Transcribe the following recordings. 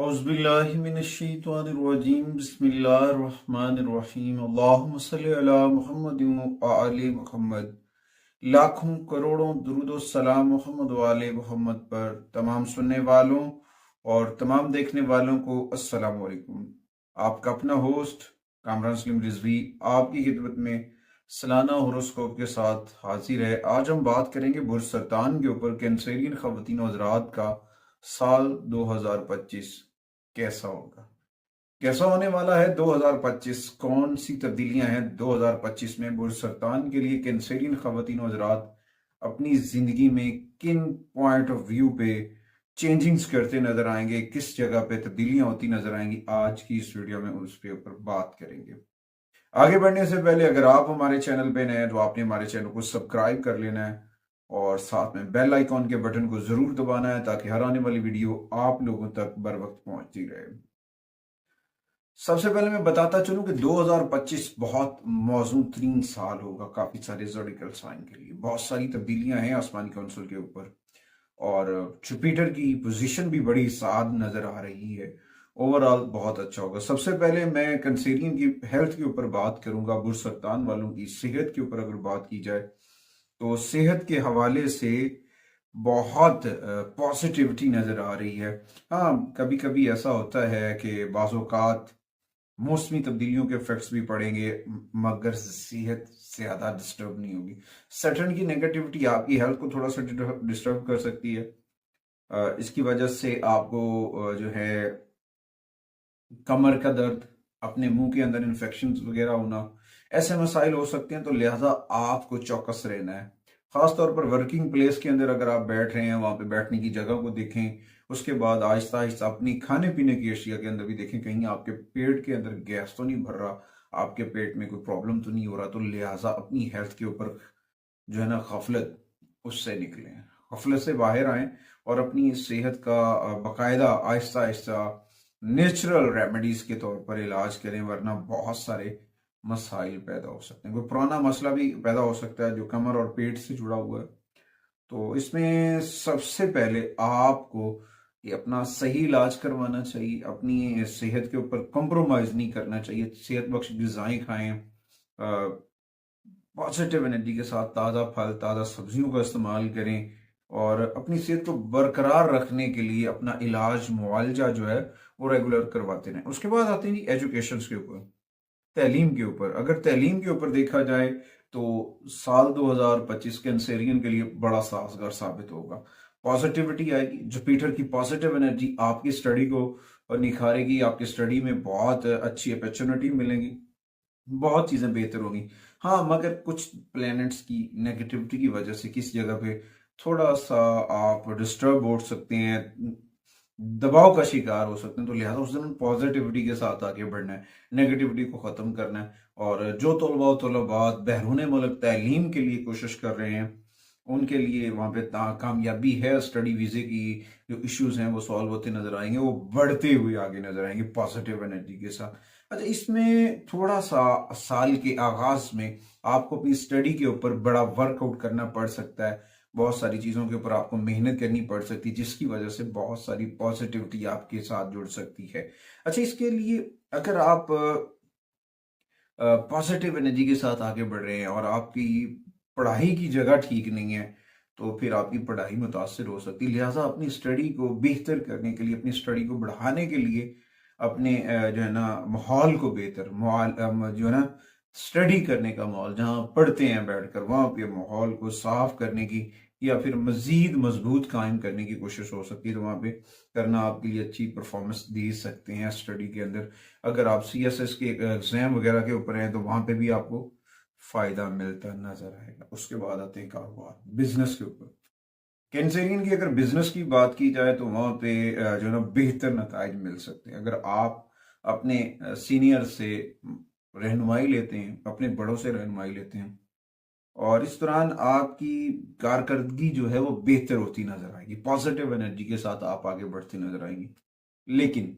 औज़ुबिल्लाहिमिनश्शैतानिर्रजीम बिस्मिल्लाहिर्रहमानिर्रहीम अल्लाहुम्मा सल्लि अला मुहम्मद व आले मुहम्मद। लाखों करोड़ों दुरूद व सलाम मोहम्मद व आले मोहम्मद पर तमाम सुनने वालों और तमाम देखने वालों को अस्सलाम वालेकुम। आपका अपना होस्ट कामरान सलीम रिजवी आपकी खिदमत में सालाना होरोस्कोप के साथ हाजिर है। आज हम बात करेंगे बुर्ज सरतान के ऊपर कैंसरियन ख़वातीन व हज़रात का साल 2025 कैसा होगा, कैसा होने वाला है। 2025 कौन सी तब्दीलियां हैं 2025 में बुर्ज सरतान के लिए। कैंसरियन ख़वातीन व हज़रात अपनी जिंदगी में किन पॉइंट ऑफ व्यू पे चेंजिंग्स करते नजर आएंगे, किस जगह पे तब्दीलियां होती नजर आएंगी, आज की इस वीडियो में उसके ऊपर बात करेंगे। आगे बढ़ने से पहले अगर आप हमारे चैनल पे नए हैं तो आपने हमारे चैनल को सब्सक्राइब कर लेना है और साथ में बेल आइकॉन के बटन को जरूर दबाना है ताकि हर आने वाली वीडियो आप लोगों तक बर वक्त पहुंचती रहे। सबसे पहले मैं बताता चलूं कि 2025 बहुत मौजूद तरीन साल होगा काफी सारे ज़ोडिकल साइन के लिए। बहुत सारी तब्दीलियां हैं आसमानी काउंसिल के ऊपर और जुपिटर की पोजीशन भी बड़ी साद नजर आ रही है। ओवरऑल बहुत अच्छा होगा। सबसे पहले मैं कैंसरियन की हेल्थ के ऊपर बात करूंगा। बुर्ज सरतान वालों की सेहत के ऊपर अगर बात की जाए तो सेहत के हवाले से बहुत पॉजिटिविटी नजर आ रही है। हाँ, कभी कभी ऐसा होता है कि बाज़-औक़ात मौसमी तब्दीलियों के इफेक्ट्स भी पड़ेंगे मगर सेहत ज्यादा डिस्टर्ब नहीं होगी। सैटर्न की नेगेटिविटी आपकी हेल्थ को थोड़ा सा डिस्टर्ब कर सकती है। इसकी वजह से आपको जो है कमर का दर्द, अपने मुंह के अंदर इन्फेक्शन वगैरह होना, ऐसे मसाइल हो सकते हैं। तो लिहाजा आपको चौकस रहना है। खासतौर पर वर्किंग प्लेस के अंदर अगर आप बैठ रहे हैं, वहां पे बैठने की जगह को देखें। उसके बाद आहिस्ता आहिस्ता अपनी खाने पीने की अशिया के अंदर भी देखें, कहीं आपके पेट के अंदर गैस तो नहीं भर रहा, आपके पेट में कोई प्रॉब्लम तो नहीं हो रहा। तो लिहाजा अपनी हेल्थ के ऊपर जो है ना गफलत, उससे निकलें, गफलत से बाहर आएं और अपनी सेहत का बाकायदा आहिस्ता आहिस्ता नेचुरल रेमेडीज के तौर पर इलाज करें, वरना बहुत सारे मसाइल पैदा हो सकते हैं। कोई पुराना मसला भी पैदा हो सकता है जो कमर और पेट से जुड़ा हुआ है। तो इसमें सबसे पहले आपको ये अपना सही इलाज करवाना चाहिए। अपनी सेहत के ऊपर कॉम्प्रोमाइज नहीं करना चाहिए। सेहत बख्श ग़िज़ाएं खाएं, पॉजिटिव एनर्जी के साथ ताज़ा फल ताज़ा सब्जियों का इस्तेमाल करें और अपनी सेहत को बरकरार रखने के लिए अपना इलाज मुआवजा जो है वो रेगुलर करवाते रहें। उसके बाद आते हैं जी एजुकेशन के ऊपर, तालीम के ऊपर। अगर तालीम के ऊपर देखा जाए तो साल 2025 कैंसेरियन के लिए बड़ा साजगार साबित होगा। पॉजिटिविटी आएगी, जुपिटर की पॉजिटिव एनर्जी आपकी स्टडी को निखारेगी। आपकी स्टडी में बहुत अच्छी अपॉर्चुनिटी मिलेंगी, बहुत चीजें बेहतर होंगी। हाँ, मगर कुछ प्लैनेट्स की नेगेटिविटी की वजह से किस जगह पे थोड़ा सा आप डिस्टर्ब हो सकते हैं, दबाव का शिकार हो सकते हैं। तो लिहाजा उस दिन पॉजिटिविटी के साथ आगे बढ़ना है, नेगेटिविटी को ख़त्म करना है। और जो तलबा तलबात बैरून मुल्क तालीम के लिए कोशिश कर रहे हैं उनके लिए वहाँ पे कामयाबी है। स्टडी वीज़े की जो इश्यूज हैं वो सॉल्व होते नजर आएंगे, वो बढ़ते हुए आगे नजर आएंगे पॉजिटिव एनर्जी के साथ। अच्छा, इसमें थोड़ा सा साल के आगाज में आपको अपनी स्टडी के ऊपर बड़ा वर्कआउट करना पड़ सकता है। बहुत सारी चीज़ों के ऊपर आपको मेहनत करनी पड़ सकती है जिसकी वजह से बहुत सारी पॉजिटिविटी आपके साथ जुड़ सकती है। अच्छा, इसके लिए अगर आप पॉजिटिव एनर्जी के साथ आगे बढ़ रहे हैं और आपकी पढ़ाई की जगह ठीक नहीं है तो फिर आपकी पढ़ाई मुतासर हो सकती है। लिहाजा अपनी स्टडी को बेहतर करने के लिए, अपनी स्टडी को बढ़ाने के लिए अपने जो है ना माहौल को बेहतर माहौल जो है ना स्टडी करने का माहौल, जहाँ पढ़ते हैं बैठकर, वहाँ पे माहौल को साफ करने की या फिर मजीद मजबूत कायम करने की कोशिश हो सकती है। तो वहाँ पे करना आपके लिए अच्छी परफॉर्मेंस दे सकते हैं स्टडी के अंदर। अगर आप CSS के एग्जाम वगैरह के ऊपर हैं तो वहाँ पे भी आपको फायदा मिलता नजर आएगा। उसके बाद आते हैं कारोबार, बिजनेस के ऊपर। कैंसेरियन की अगर बिजनेस की बात की जाए तो वहाँ पे जो है ना बेहतर नताइज मिल सकते हैं। अगर आप अपने सीनियर से रहनुमाई लेते हैं, अपने बड़ों से रहनुमाई लेते हैं और इस दौरान आपकी कारकर्दगी जो है वो बेहतर होती नजर आएगी। पॉजिटिव एनर्जी के साथ आप आगे बढ़ते नजर आएंगे। लेकिन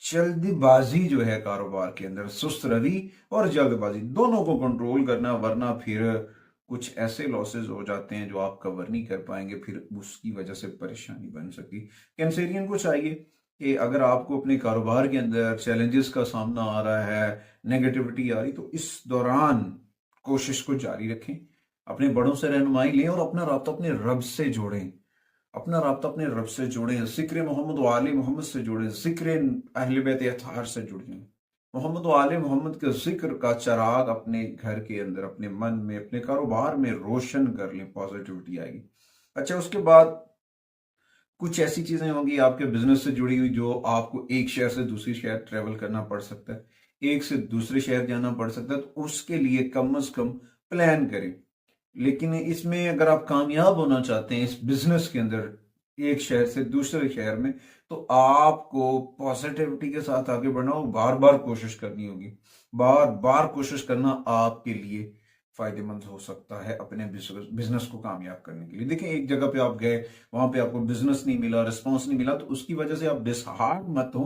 जल्दबाजी जो है कारोबार के अंदर, सुस्त रवि और जल्दबाजी दोनों को कंट्रोल करना, वरना फिर कुछ ऐसे लॉसेस हो जाते हैं जो आप कवर नहीं कर पाएंगे, फिर उसकी वजह से परेशानी बन सकती। कैंसेरियन को चाहिए कि अगर आपको अपने कारोबार के अंदर चैलेंजेस का सामना आ रहा है, नेगेटिविटी आ रही, तो इस दौरान कोशिश को जारी रखें, अपने बड़ों से रहनुमाई लें और अपना राब्ता अपने रब से जोड़ें। अपना राब्ता अपने रब से जोड़ें, जिक्र मोहम्मद व आले मोहम्मद से जोड़ें, जिक्र अहले बैत अतहार से जुड़ें। मोहम्मद व आले मोहम्मद के जिक्र का चिराग अपने घर के अंदर, अपने मन में, अपने कारोबार में रोशन कर लें, पॉजिटिविटी आएगी। अच्छा, उसके बाद कुछ ऐसी चीजें होंगी आपके बिजनेस से जुड़ी हुई जो आपको एक शहर से दूसरी शहर ट्रेवल करना पड़ सकता है, एक से दूसरे शहर जाना पड़ सकता है, तो उसके लिए कम से कम प्लान करें। लेकिन इसमें अगर आप कामयाब होना चाहते हैं इस बिजनेस के अंदर, एक शहर से दूसरे शहर में, तो आपको पॉजिटिविटी के साथ आगे बढ़ना और बार बार कोशिश करनी होगी। बार बार कोशिश करना आपके लिए फायदेमंद हो सकता है अपने बिजनेस को कामयाब करने के लिए। देखिए, एक जगह पे आप गए, वहां पे आपको बिजनेस नहीं मिला, रिस्पॉन्स नहीं मिला, तो उसकी वजह से आप डिसहार्ड मत हो,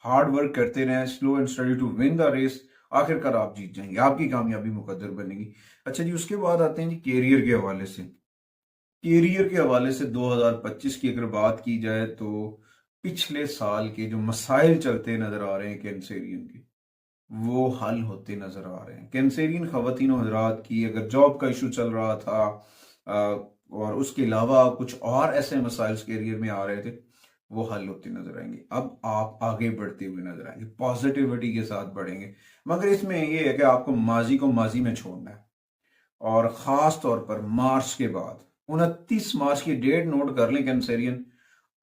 हार्ड वर्क करते रहें, slow and steady to win the race. आखिरकार आप जीत जाएंगे, आपकी कामयाबी मुकद्दर बनेगी। अच्छा जी, उसके बाद आते हैं जी कैरियर के हवाले से। कैरियर के हवाले से 2025 की अगर बात की जाए तो पिछले साल के जो मसाइल चलते नजर आ रहे हैं कैंसेरियन के, वो हल होते नजर आ रहे हैं। कैंसेरियन खवातीन हजरात की अगर जॉब का इशू चल रहा था और उसके अलावा कुछ और ऐसे मसाइल कैरियर में आ रहे थे, वो हल होते नजर आएंगे। अब आप आगे बढ़ते हुए नजर आएंगे, पॉजिटिविटी के साथ बढ़ेंगे। मगर इसमें यह है कि आपको माजी को माजी में छोड़ना है, और खास तौर पर मार्च के बाद 29 मार्च की डेट नोट कर लें कैंसेरियन।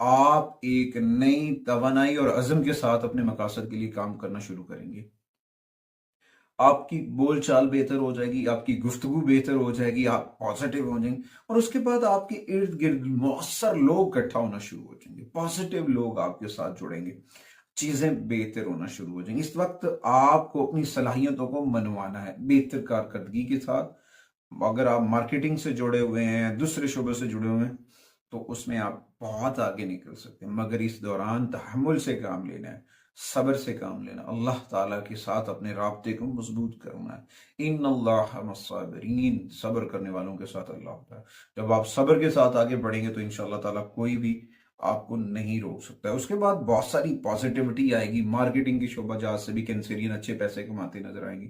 आप एक नई तवानाई और अज़म के साथ अपने मकासद के लिए काम करना शुरू करेंगे। आपकी बोलचाल बेहतर हो जाएगी, आपकी गुफ्तगू बेहतर हो जाएगी, आप पॉजिटिव हो जाएंगे, और उसके बाद आपके इर्द गिर्द मौसर लोग इकट्ठा होना शुरू हो जाएंगे, पॉजिटिव लोग आपके साथ जुड़ेंगे, चीजें बेहतर होना शुरू हो जाएंगी। इस वक्त आपको अपनी सलाहियतों को मनवाना है बेहतर कारकर्दगी के साथ। अगर आप मार्केटिंग से जुड़े हुए हैं, दूसरे शोबे से जुड़े हुए हैं, तो उसमें आप बहुत आगे निकल सकते हैं। मगर इस दौरान तहम्मुल से काम लेना है, सब्र से काम लेना, अल्लाह ताला के साथ अपने राब्ते को मजबूत करना है। इन्नल्लाह मस्साबिरीन, सब्र करने वालों के साथ अल्लाह होता है। जब आप सब्र के साथ आगे बढ़ेंगे तो इंशाअल्लाह ताला कोई भी आपको नहीं रोक सकता है। उसके बाद बहुत सारी पॉजिटिविटी आएगी, मार्केटिंग की शोबा जहाज से भी कैंसेरियन अच्छे पैसे कमाते नजर आएंगे,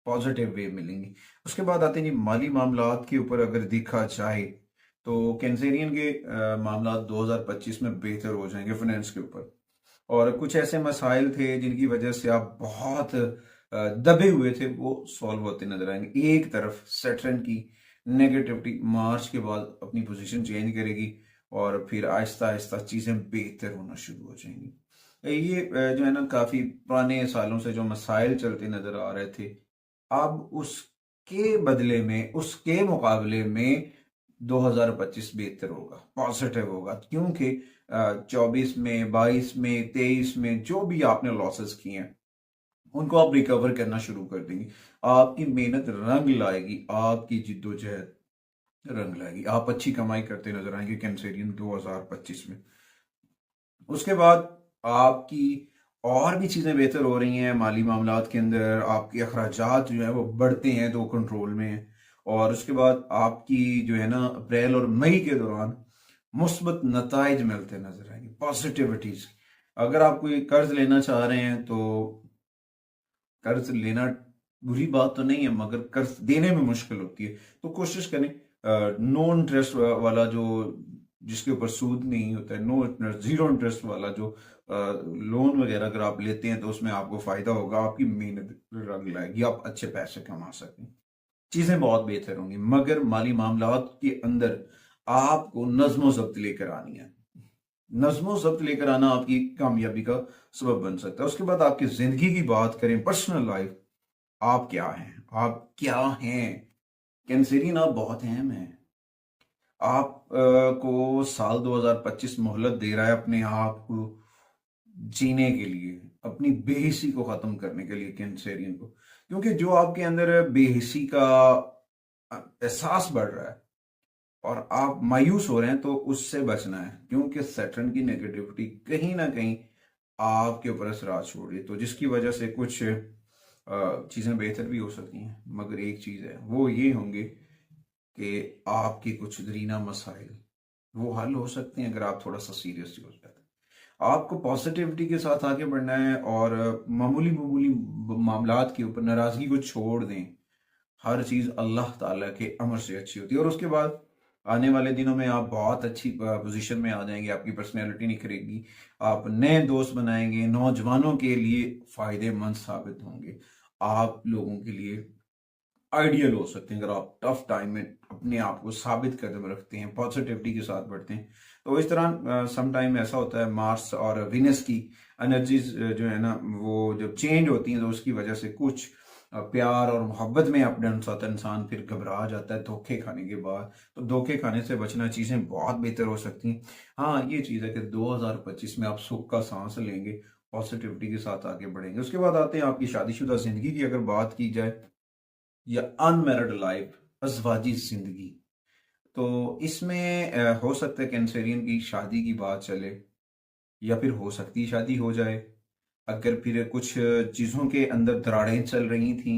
पॉजिटिव वे मिलेंगी। उसके बाद आते हैं जी माली मामलात के ऊपर अगर देखा जाए तो कैंसेरियन के मामला 2025 में बेहतर हो जाएंगे फाइनेंस के ऊपर। और कुछ ऐसे मसाइल थे जिनकी वजह से आप बहुत दबे हुए थे, वो सॉल्व होते नजर आएंगे। एक तरफ सैटर्न की नेगेटिविटी मार्च के बाद अपनी पोजीशन चेंज करेगी और फिर आहिस्ता आहिस्ता चीजें बेहतर होना शुरू हो जाएंगी। ये जो है ना, काफी पुराने सालों से जो मसाइल चलते नजर आ रहे थे, अब उसके बदले में, उसके मुकाबले में 2025 बेहतर होगा, पॉजिटिव होगा। क्योंकि 24 में, 22 में, 23 में जो भी आपने लॉसेस किए हैं उनको आप रिकवर करना शुरू कर देंगे। आपकी मेहनत रंग लाएगी, आपकी जिद्दोजहद रंग लाएगी, आप अच्छी कमाई करते नजर आएंगे कैंसेरियन 2025 में। उसके बाद आपकी और भी चीजें बेहतर हो रही हैं माली मामलात के अंदर, आपके अखराजात जो है वो बढ़ते हैं तो कंट्रोल में है। और उसके बाद आपकी जो है ना, अप्रैल और मई के दौरान मुस्बत नताइज मिलते नजर आएंगे, पॉजिटिविटीज। अगर आप कोई कर्ज लेना चाह रहे हैं तो कर्ज लेना बुरी बात तो नहीं है, मगर कर्ज देने में मुश्किल होती है, तो कोशिश करें नो इंटरेस्ट वाला, जो जिसके ऊपर सूद नहीं होता है, नो इंटरेस्ट, जीरो इंटरेस्ट वाला जो लोन वगैरह अगर आप लेते हैं तो उसमें आपको फायदा होगा, आपकी मेहनत रंग लाएगी, आप अच्छे पैसे कमा सकें, चीजें बहुत बेहतर होंगी। मगर माली मामलात के अंदर आपको नज्म जब्त लेकर आनी है, नज्मो जब्त लेकर आना आपकी कामयाबी का सबब बन सकता है। उसके बाद आपकी जिंदगी की बात करें, पर्सनल लाइफ, आप क्या हैं, आप क्या हैं कैंसेरियन, आप बहुत अहम हैं। आप को साल 2025 मोहलत दे रहा है अपने आप को जीने के लिए, अपनी बेहिसी को खत्म करने के लिए कैंसेरियन को। क्योंकि जो आपके अंदर बेहिसी का एहसास बढ़ रहा है और आप मायूस हो रहे हैं, तो उससे बचना है। क्योंकि सैटर्न की नेगेटिविटी कहीं ना कहीं आपके ऊपर असरात छोड़ रही है, तो जिसकी वजह से कुछ चीज़ें बेहतर भी हो सकती हैं। मगर एक चीज़ है, वो ये होंगे कि आपके कुछ दरीना मसाइल वो हल हो सकते हैं अगर आप थोड़ा सा सीरियस हो जाते हैं। आपको पॉजिटिविटी के साथ आगे बढ़ना है और मामूली मामूली मामलात के ऊपर नाराजगी को छोड़ दें। हर चीज अल्लाह ताला के अमर से अच्छी होती है और उसके बाद आने वाले दिनों में आप बहुत अच्छी पोजीशन में आ जाएंगे, आपकी पर्सनैलिटी निखरेगी, आप नए दोस्त बनाएंगे, नौजवानों के लिए फायदेमंद साबित होंगे, आप लोगों के लिए आइडियल हो सकते हैं। अगर आप टफ टाइम में अपने आप को साबित कदम रखते हैं, पॉजिटिविटी के साथ बढ़ते हैं, तो इस तरह सम टाइम ऐसा होता है मार्स और विनस की एनर्जीज जो है ना वो जब चेंज होती हैं तो उसकी वजह से कुछ प्यार और मोहब्बत में अपने साथ इंसान फिर घबरा जाता है धोखे खाने के बाद। तो धोखे खाने से बचना, चीजें बहुत बेहतर हो सकती हैं। हाँ, ये चीज है कि 2025 में आप सुख का सांस लेंगे, पॉजिटिविटी के साथ आगे बढ़ेंगे। उसके बाद आते हैं आपकी शादीशुदा जिंदगी की अगर बात की जाए, या अनमैरिड लाइफ, अज़वाजी जिंदगी, तो इसमें हो सकता है कैंसरियन की शादी की बात चले, या फिर हो सकती है शादी हो जाए। अगर फिर कुछ चीजों के अंदर दरारें चल रही थी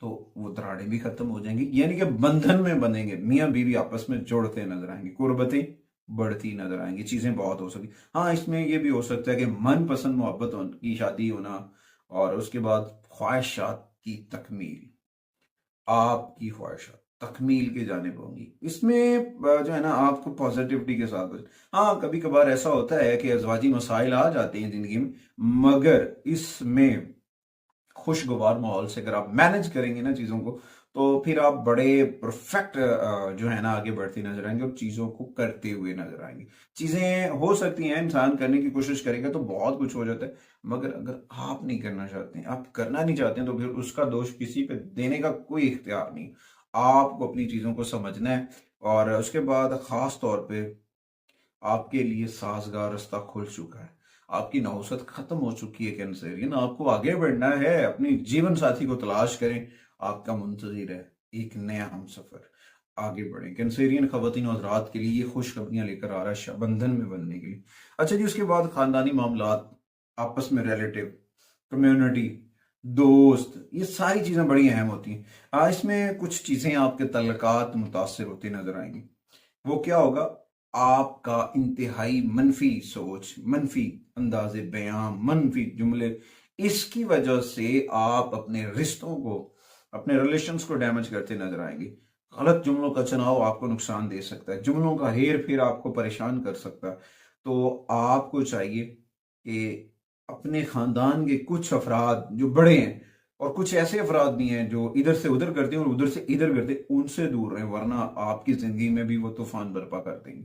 तो वो दरारें भी खत्म हो जाएंगी, यानी कि बंधन में बनेंगे, मियाँ बीवी आपस में जुड़ते नजर आएंगे, कुर्बतें बढ़ती नजर आएंगी, चीजें बहुत हो सकती। हाँ, इसमें ये भी हो सकता है कि मनपसंद मोहब्बत की शादी होना और उसके बाद ख्वाहिशात की तकमील, आपकी ख्वाहिशात तकमील की जानिब होंगी। इसमें जो है ना आपको पॉजिटिविटी के साथ हाँ, कभी कभार ऐसा होता है कि अज़वाजी मसाइल आ जाते हैं जिंदगी में, मगर इसमें खुशगवार माहौल से अगर आप मैनेज करेंगे ना चीजों को, तो फिर आप बड़े परफेक्ट जो है ना आगे बढ़ते नजर आएंगे और चीजों को करते हुए नजर आएंगे। चीजें हो सकती हैं, इंसान करने की कोशिश करेगा तो बहुत कुछ हो जाता है, मगर अगर आप नहीं करना चाहते हैं, आप करना नहीं चाहते हैं, तो फिर उसका दोष किसी पे देने का कोई इख्तियार नहीं। आपको अपनी चीजों को समझना है और उसके बाद खास तौर पे आपके लिए साजगार रास्ता खुल चुका है, आपकी नौसत खत्म हो चुकी है कैंसरियन, आपको आगे बढ़ना है, अपनी जीवन साथी को तलाश करें, आपका मुंतजिर है एक नया हम सफर, आगे बढ़े। कैंसरियन खवातीन और हज़रात के लिए ये खुशखबरियां लेकर आ रहा है बंधन में बनने के लिए। अच्छा जी, उसके बाद खानदानी मामलात, आपस में रिलेटिव, कम्युनिटी, दोस्त, ये सारी चीजें बड़ी अहम होती हैं। आज इसमें कुछ चीजें आपके तल्लकात मुतासर होते नजर आएंगी। वो क्या होगा? आपका इंतहाई मनफी सोच, मनफी अंदाजे बयां, मनफी जुमले, इसकी वजह से आप अपने रिश्तों को, अपने रिलेशंस को डैमेज करते नजर आएंगे। गलत जुमलों का चुनाव आपको नुकसान दे सकता है, जुमलों का हेर फेर आपको परेशान कर सकता है। तो आपको चाहिए कि अपने खानदान के कुछ अफराद जो बड़े हैं, और कुछ ऐसे अफराद भी हैं जो इधर से उधर करते हैं और उधर से इधर करते हैं, उनसे दूर रहें, वरना आपकी जिंदगी में भी वो तूफान बर्पा कर देंगे।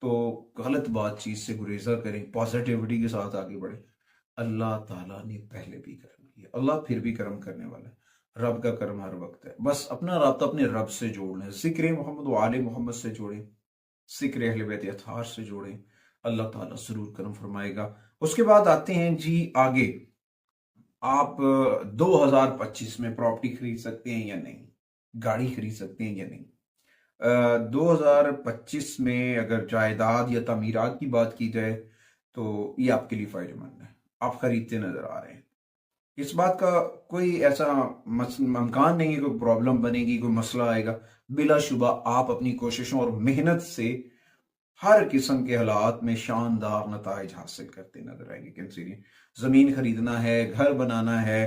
तो गलत बातचीत से गुरेजा करें, पॉजिटिविटी के साथ आगे बढ़े। अल्लाह ताला ने पहले भी करम किया, अल्लाह फिर भी करम करने वाला है। रब का करम हर वक्त है, बस अपना राब्ता अपने रब से जोड़ लें, जिक्र मोहम्मद व आले मोहम्मद से जोड़ें, जिक्र अहले बैत अतहार से जोड़ें, अल्लाह ताला जरूर करम फरमाएगा। उसके बाद आते हैं जी आगे, आप 2025 में प्रॉपर्टी खरीद सकते हैं या नहीं, गाड़ी खरीद सकते हैं या नहीं। 2025 में अगर जायदाद या तमीरात की बात की जाए तो ये आपके लिए फायदेमंद है, आप खरीदते नजर आ रहे हैं। इस बात का कोई ऐसा इम्कान नहीं है कोई प्रॉब्लम बनेगी, कोई मसला आएगा। बिलाशुबा आप अपनी कोशिशों और मेहनत से हर किस्म के हालात में शानदार नताइज हासिल करते नजर आएंगे। कैंसरियन, जमीन खरीदना है, घर बनाना है,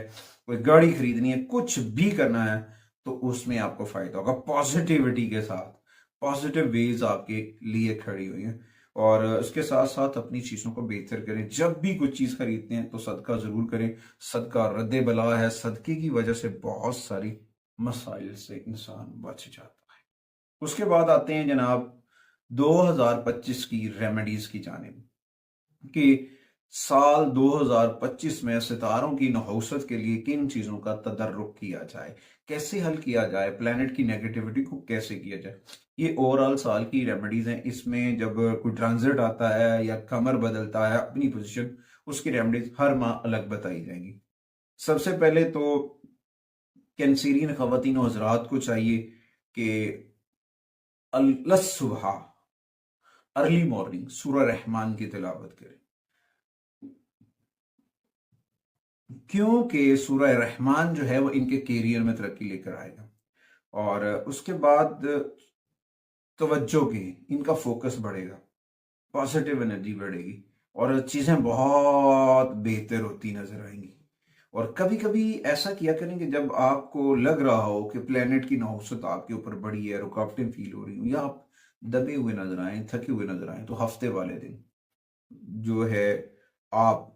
कोई गाड़ी खरीदनी है, कुछ भी करना है तो उसमें आपको फायदा होगा। पॉजिटिविटी के साथ पॉजिटिव वेज आपके लिए खड़ी हुई हैं। और उसके साथ साथ अपनी चीजों को बेहतर करें। जब भी कुछ चीज खरीदते हैं तो सदका जरूर करें, सदका रद्दे बला है, सदके की वजह से बहुत सारी मसाइल से इंसान बच जाता है। उसके बाद आते हैं जनाब 2025 की रेमेडीज की जानिब, कि साल 2025 में सितारों की नहूसत के लिए किन चीजों का तदर्रुक किया जाए, कैसे हल किया जाए, प्लेनेट की नेगेटिविटी को कैसे किया जाए। ये ओवरऑल साल की रेमेडीज हैं। इसमें जब कोई ट्रांजिट आता है या कमर बदलता है अपनी पोजीशन, उसकी रेमेडीज हर माह अलग बताई जाएंगी। सबसे पहले तो कैंसरियन खवातीन और हजरात को चाहिए कि सुबह अर्ली मॉर्निंग सूरह रहमान की तिलावत करें, क्योंकि सूरह रहमान जो है वो इनके कैरियर में तरक्की लेकर आएगा। और उसके बाद तवज्जो की, इनका फोकस बढ़ेगा, पॉजिटिव एनर्जी बढ़ेगी, और चीजें बहुत बेहतर होती नजर आएंगी। और कभी कभी ऐसा किया करें कि जब आपको लग रहा हो कि प्लेनेट की नहुसत आपके ऊपर बड़ी है, रुकावटें फील हो रही हो, या आप दबे हुए नजर आए, थके हुए नजर आए, तो हफ्ते वाले दिन जो है आप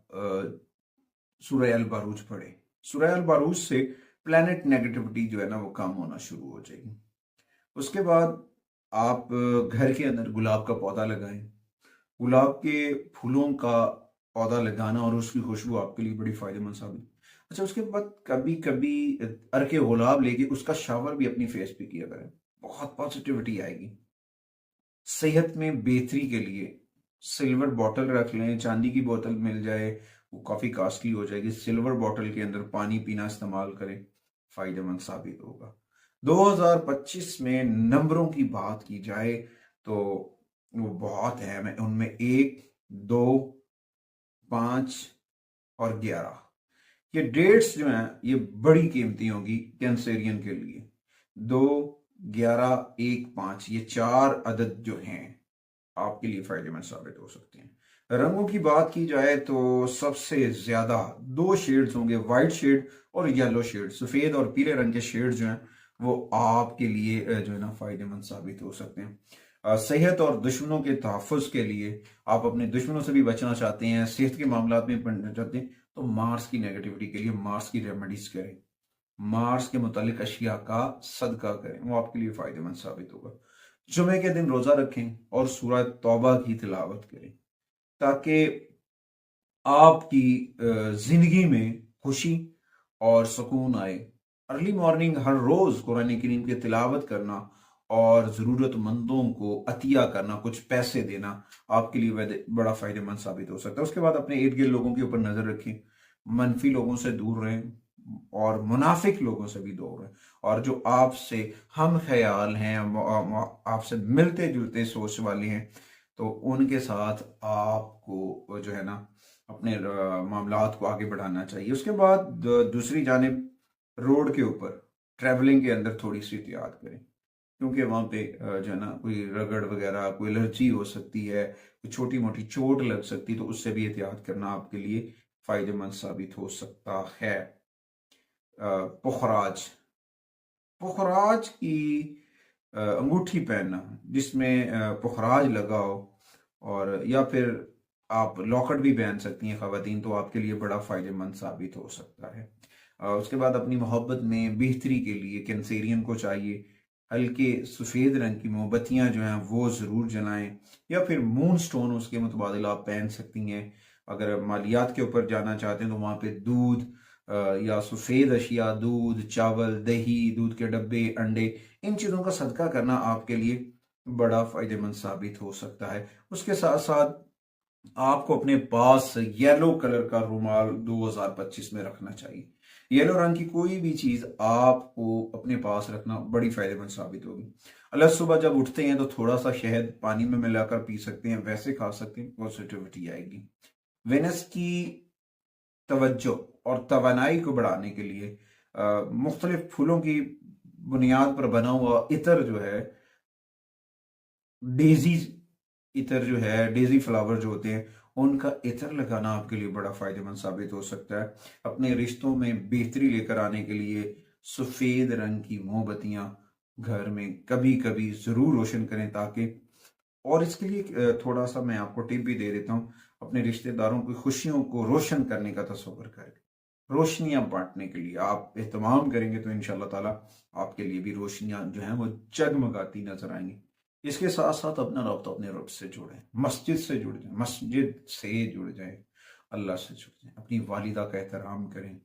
सूरह अल बारूज पढ़े। सूरह अल बारूज से प्लेनेट नेगेटिविटी जो है ना वो कम होना शुरू हो जाएगी। उसके बाद आप घर के अंदर गुलाब का पौधा लगाएं। गुलाब के फूलों का पौधा लगाना और उसकी खुशबू आपके लिए बड़ी फायदेमंद साबित। अच्छा, उसके बाद कभी कभी अरके गुलाब लेके उसका शावर भी अपनी फेस पे किया करें, बहुत पॉजिटिविटी आएगी। सेहत में बेहतरी के लिए सिल्वर बोतल रख लें, चांदी की बोतल मिल जाए वो काफ़ी कॉस्टली हो जाएगी, सिल्वर बोतल के अंदर पानी पीना इस्तेमाल करें, फायदेमंद साबित होगा। 2025 में नंबरों की बात की जाए तो वो बहुत अहम है, उनमें 1, 2, 5 और 11 ये डेट्स जो हैं ये बड़ी कीमती होंगी कैंसेरियन के लिए। 2, 11, 1, 5 ये 4 अदद जो हैं आपके लिए फायदेमंद साबित हो सकते हैं। रंगों की बात की जाए तो सबसे ज्यादा 2 शेड्स होंगे, व्हाइट शेड और येलो शेड। सफेद और पीले रंग के शेड जो हैं वो आपके लिए जो है ना फायदेमंद साबित हो सकते हैं। सेहत और दुश्मनों के तहफ़्फ़ुज़ के लिए, आप अपने दुश्मनों से भी बचना चाहते हैं, सेहत के मामला में पढ़ना चाहते हैं, तो मार्स की नेगेटिविटी के लिए मार्स की रेमेडीज करें, मार्स के मुतालिक अशिया का सदका करें, वो आपके लिए फायदेमंद साबित होगा। जुमे के दिन रोजा रखें और सूरह तौबा की तिलावत करें ताकि आपकी जिंदगी में खुशी और सुकून आए। अर्ली मॉर्निंग हर रोज कुरान करीम की तिलावत करना और ज़रूरतमंदों को अतिया करना, कुछ पैसे देना, आपके लिए बड़ा फायदेमंद साबित हो सकता है। उसके बाद अपने इर्द गिर्द लोगों के ऊपर नजर रखें, मनफी लोगों से दूर रहें और मुनाफिक लोगों से भी दूर रहें, और जो आपसे हम ख्याल हैं, आपसे मिलते जुलते सोच वाले हैं, तो उनके साथ आपको जो है ना अपने मामलात को आगे बढ़ाना चाहिए। उसके बाद दूसरी जानिब रोड के ऊपर ट्रैवलिंग के अंदर थोड़ी सी एहतियात करें, क्योंकि वहाँ पे जो है ना कोई रगड़ वगैरह, कोई एलर्जी हो सकती है, कोई छोटी मोटी चोट लग सकती है, तो उससे भी एहतियात करना आपके लिए फायदेमंद साबित हो सकता है। पुखराज, पुखराज की अंगूठी पहनना जिसमें पुखराज लगा हो, और या फिर आप लॉकेट भी पहन सकती हैं खवातीन, तो आपके लिए बड़ा फायदेमंद साबित हो सकता है। उसके बाद अपनी मोहब्बत में बेहतरी के लिए कैंसेरियन को चाहिए हल्के सफ़ेद रंग की मोमबत्तियां जो हैं वो ज़रूर जलाएं, या फिर मून स्टोन उसके मुतबादिल आप पहन सकती हैं। अगर मालियात के ऊपर जाना चाहते हैं तो वहाँ पे दूध या सफ़ेद अशिया, दूध, चावल, दही, दूध के डब्बे, अंडे, इन चीज़ों का सदका करना आपके लिए बड़ा फायदेमंद साबित हो सकता है। उसके साथ साथ आपको अपने पास येलो कलर का रुमाल 2025 में रखना चाहिए। येलो रंग की कोई भी चीज आपको अपने पास रखना बड़ी फायदेमंद साबित होगी। अल्लाह, सुबह जब उठते हैं तो थोड़ा सा शहद पानी में मिलाकर पी सकते हैं, वैसे खा सकते हैं, पॉजिटिविटी आएगी। वेनस की तवज्जो और तवानाई को बढ़ाने के लिए मुख्तलिफ फूलों की बुनियाद पर बना हुआ इतर जो है, डेजी इतर जो है, डेजी फ्लावर जो होते हैं, उनका इतर लगाना आपके लिए बड़ा फायदेमंद साबित हो सकता है। अपने रिश्तों में बेहतरी लेकर आने के लिए सफेद रंग की मोमबत्तियां घर में कभी कभी जरूर रोशन करें, ताकि, और इसके लिए थोड़ा सा मैं आपको टिप भी दे देता हूँ, अपने रिश्तेदारों की खुशियों को रोशन करने का तस्वर करें। रोशनियां बांटने के लिए आप एहतमाम करेंगे तो इंशाल्लाह ताला आपके लिए भी रोशनियां जो हैं वो जगमगाती नजर आएंगी। इसके साथ साथ अपना रब्ता अपने रब से जोड़ें, मस्जिद से जुड़ जाएं, मस्जिद से जुड़ जाएं, अल्लाह से जुड़ जाएं, अपनी वालिदा का एहतराम करें,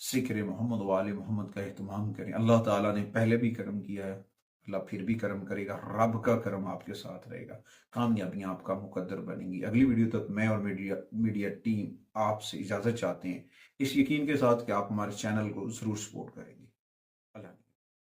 जिक्र मोहम्मद वाले मोहम्मद का एहतमाम करें। अल्लाह ताला ने पहले भी करम किया है, अल्लाह फिर भी करम करेगा, रब का करम आपके साथ रहेगा, कामयाबियां आपका मुकद्दर बनेंगी। अगली वीडियो तक मैं और मीडिया टीम आपसे इजाजत चाहते हैं, इस यकीन के साथ कि आप हमारे चैनल को जरूर सपोर्ट करेंगे।